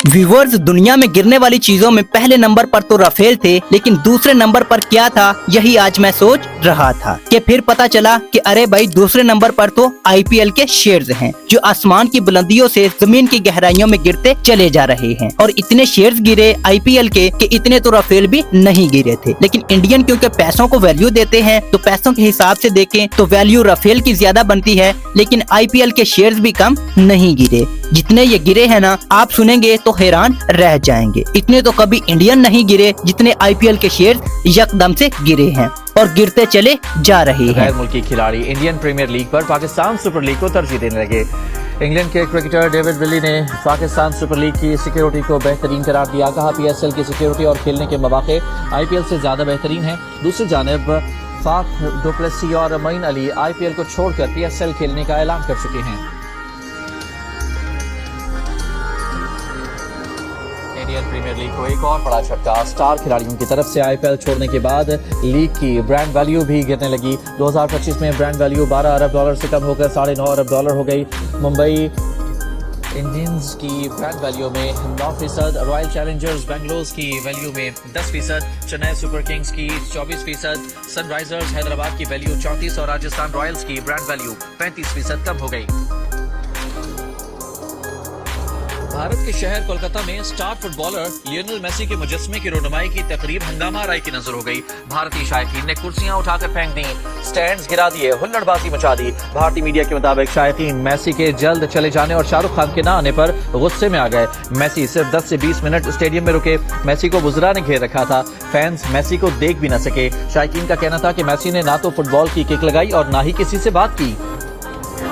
Viewers, दुनिया में गिरने वाली चीजों में पहले नंबर पर तो राफेल थे, लेकिन दूसरे नंबर पर क्या था यही आज मैं सोच रहा था कि फिर पता चला कि अरे भाई दूसरे नंबर पर तो आईपीएल के शेयर्स हैं जो आसमान की बुलंदियों से जमीन की गहराइयों में गिरते चले जा रहे हैं। और इतने शेयर्स गिरे आईपीएल के कि इतने तो राफेल भी नहीं गिरे थे। लेकिन इंडियन क्योंकि पैसों को वैल्यू देते हैं तो पैसों के हिसाब से देखें तो वैल्यू राफेल की ज्यादा बनती है, लेकिन आईपीएल के शेयर्स भी कम नहीं गिरे। जितने ये गिरे हैं ना, आप सुनेंगे तो हैरान रह जाएंगे। इतने तो कभी इंडियन नहीं गिरे जितने आईपीएल के शेयर्स यकदम से गिरे हैं और गिरते चले जा रहे हैं। गैर मुल्की खिलाड़ी इंडियन प्रीमियर लीग पर पाकिस्तान सुपर लीग को तरजीह देने लगे। इंग्लैंड के क्रिकेटर डेविड विली ने पाकिस्तान सुपर लीग की सिक्योरिटी को बेहतरीन करार दिया। कहा पीएसएल की सिक्योरिटी और खेलने के मौके आईपीएल से ज्यादा बेहतरीन है। दूसरी जानिब फाफ डुप्लेसी और मोइन अली आईपीएल को छोड़कर पीएसएल खेलने का ऐलान कर चुके हैं। इंडियन प्रीमियर लीग को एक और बड़ा झटका। स्टार खिलाड़ियों की तरफ से आईपीएल छोड़ने के बाद लीग की ब्रांड वैल्यू भी गिरने लगी। 2025 में ब्रांड वैल्यू 12 अरब डॉलर से कम होकर 9.5 अरब डॉलर हो गई। मुंबई इंडियंस की ब्रांड वैल्यू में 9%, रॉयल चैलेंजर्स बेंगलोर की वैल्यू में 10%, चेन्नई सुपर किंग्स की 24%, सनराइजर्स हैदराबाद की वैल्यू 34% और राजस्थान रॉयल्स की ब्रांड वैल्यू 35% कम हो गई। भारत के शहर कोलकाता में स्टार फुटबॉलर लियोनेल मेसी के मुजस्मे की रोनुमाई की तकरीब हंगामा आराई की नजर हो गई। भारतीय शायकीन ने कुर्सियां उठाकर फेंक दी, स्टैंड्स गिरा दिए, हुल्लड़बाजी मचा दी। भारतीय मीडिया के मुताबिक शायकीन मेसी के जल्द चले जाने और शाहरुख खान के न आने पर गुस्से में आ गए। मेसी सिर्फ 10 से 20 मिनट स्टेडियम में रुके। मेसी को बुज़रा ने घेर रखा था। फैंस मेसी को देख भी न सके। शायकीन का कहना था कि मेसी ने ना तो फुटबॉल की किक लगाई और ना ही किसी से बात की।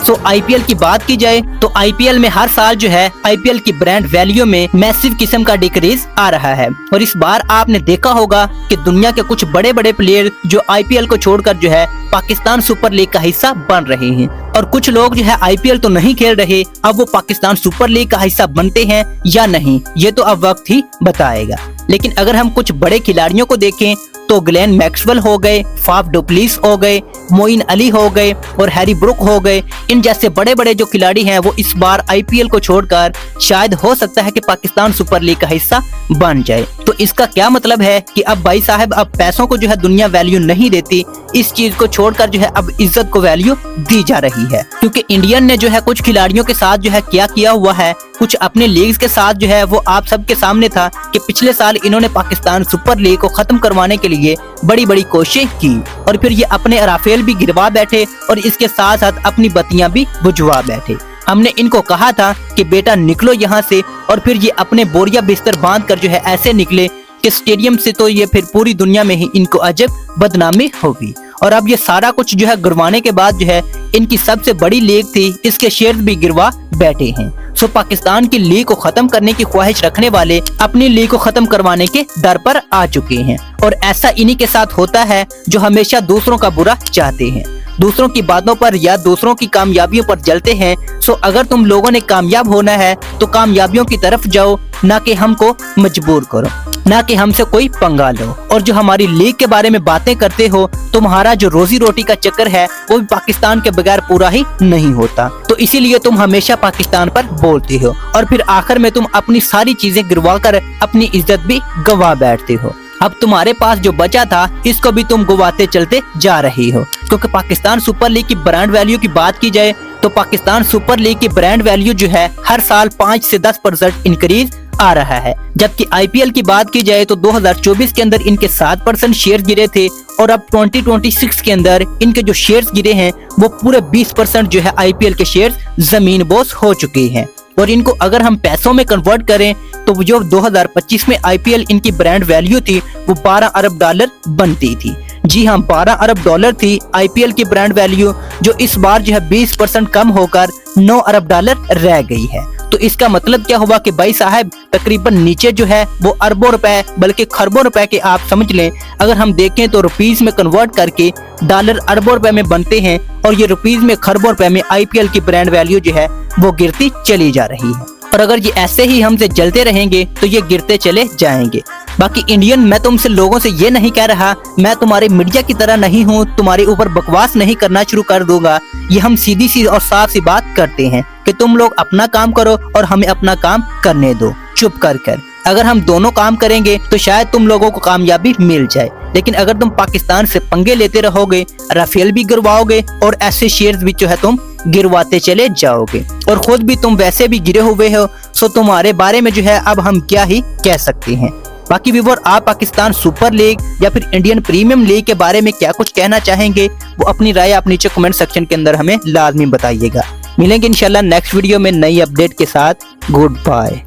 तो आईपीएल की बात की जाए तो आईपीएल में हर साल जो है आईपीएल की ब्रांड वैल्यू में मैसिव किस्म का डिक्रीज आ रहा है। और इस बार आपने देखा होगा कि दुनिया के कुछ बड़े बड़े प्लेयर जो आईपीएल को छोड़कर जो है पाकिस्तान सुपर लीग का हिस्सा बन रहे हैं। और कुछ लोग जो है आईपीएल तो नहीं खेल रहे, अब वो पाकिस्तान सुपर लीग का हिस्सा बनते हैं या नहीं ये तो अब वक्त ही बताएगा। लेकिन अगर हम कुछ बड़े खिलाड़ियों को देखें तो ग्लेन मैक्सवेल हो गए, फाफ डुप्लेसी हो गए, मोइन अली हो गए और हैरी ब्रुक हो गए। इन जैसे बड़े बड़े जो खिलाड़ी हैं वो इस बार आईपीएल को छोड़कर शायद हो सकता है कि पाकिस्तान सुपर लीग का हिस्सा बन जाए। तो इसका क्या मतलब है कि अब भाई साहब अब पैसों को जो है दुनिया वैल्यू नहीं देती, इस चीज को छोड़कर जो है अब इज्जत को वैल्यू दी जा रही है। क्योंकि इंडियन ने जो है कुछ खिलाड़ियों के साथ जो है क्या किया हुआ है, कुछ अपने लीग्स के साथ जो है वो आप सबके सामने था कि पिछले साल इन्होंने पाकिस्तान सुपर लीग को खत्म करवाने के लिए बड़ी बड़ी कोशिश की और फिर ये अपने राफेल भी गिरवा बैठे और इसके साथ साथ अपनी बत्तियां भी बुझवा बैठे। हमने इनको कहा था कि बेटा निकलो यहाँ से, और फिर ये अपने बोरिया बिस्तर बांध कर जो है ऐसे निकले कि स्टेडियम से तो ये फिर पूरी दुनिया में ही इनको अजब बदनामी होगी। और अब ये सारा कुछ जो है गिरवाने के बाद जो है इनकी सबसे बड़ी लीग थी इसके शेयर भी गिरवा बैठे हैं। सो पाकिस्तान की लीग को खत्म करने की ख्वाहिश रखने वाले अपनी लीग को खत्म करवाने के दर पर आ चुके हैं। और ऐसा इन्हीं के साथ होता है जो हमेशा दूसरों का बुरा चाहते हैं, दूसरों की बातों पर या दूसरों की कामयाबियों पर जलते हैं। सो अगर तुम लोगों ने कामयाब होना है तो कामयाबियों की तरफ जाओ, ना कि हमको मजबूर करो, ना कि हमसे कोई पंगा लो। और जो हमारी लीग के बारे में बातें करते हो, तुम्हारा जो रोजी रोटी का चक्कर है वो भी पाकिस्तान के बगैर पूरा ही नहीं होता। तो इसीलिए तुम हमेशा पाकिस्तान पर बोलते हो और फिर आखिर में तुम अपनी सारी चीजें गिरवा कर अपनी इज्जत भी गंवा बैठते हो। अब तुम्हारे पास जो बचा था इसको भी तुम गवाते चलते जा रही हो। क्योंकि पाकिस्तान सुपर लीग की ब्रांड वैल्यू की बात की जाए तो पाकिस्तान सुपर लीग की ब्रांड वैल्यू जो है हर साल 5 से 10% इंक्रीज आ रहा है। जबकि आईपीएल की बात की जाए तो 2024 के अंदर इनके 7% शेयर गिरे थे और अब 2026 के अंदर इनके जो शेयर्स गिरे हैं वो पूरे 20% जो है आईपीएल के शेयर्स जमीन बोस हो चुके हैं। और इनको अगर हम पैसों में कन्वर्ट करें तो जो 2025 में आईपीएल इनकी ब्रांड वैल्यू थी वो 12 अरब डॉलर बनती थी। जी हाँ, 12 अरब डॉलर थी आईपीएल की ब्रांड वैल्यू, जो इस बार जो है 20% कम होकर 9 अरब डॉलर रह गई है। तो इसका मतलब क्या हुआ कि भाई साहब तकरीबन नीचे जो है वो अरबों रुपए बल्कि खरबों रुपए के आप समझ लें। अगर हम देखें तो रुपीस में कन्वर्ट करके डॉलर अरबों रुपए में बनते हैं और ये रुपीस में खरबों रुपए में आईपीएल की ब्रांड वैल्यू जो है वो गिरती चली जा रही है। और अगर ये ऐसे ही हमसे जलते रहेंगे तो ये गिरते चले जाएंगे। बाकी इंडियन, मैं तुमसे लोगों से ये नहीं कह रहा, मैं तुम्हारे मीडिया की तरह नहीं हूँ, तुम्हारे ऊपर बकवास नहीं करना शुरू कर दूंगा। ये हम सीधी सी और साफ सी बात करते हैं कि तुम लोग अपना काम करो और हमें अपना काम करने दो। चुप कर। अगर हम दोनों काम करेंगे तो शायद तुम लोगों को कामयाबी मिल जाए, लेकिन अगर तुम पाकिस्तान से पंगे लेते रहोगे, राफेल भी गिरवाओगे और ऐसे शेयर्स भी जो है तुम गिरवाते चले जाओगे, और खुद भी तुम वैसे भी गिरे हुए हो, सो तुम्हारे बारे में जो है अब हम क्या ही कह सकते हैं। बाकी व्यूअर, आप पाकिस्तान सुपर लीग या फिर इंडियन प्रीमियम लीग के बारे में क्या कुछ कहना चाहेंगे, वो अपनी राय आप नीचे कमेंट सेक्शन के अंदर हमें लाजमी बताइएगा। मिलेंगे इंशाल्लाह नेक्स्ट वीडियो में नई अपडेट के साथ। Good bye.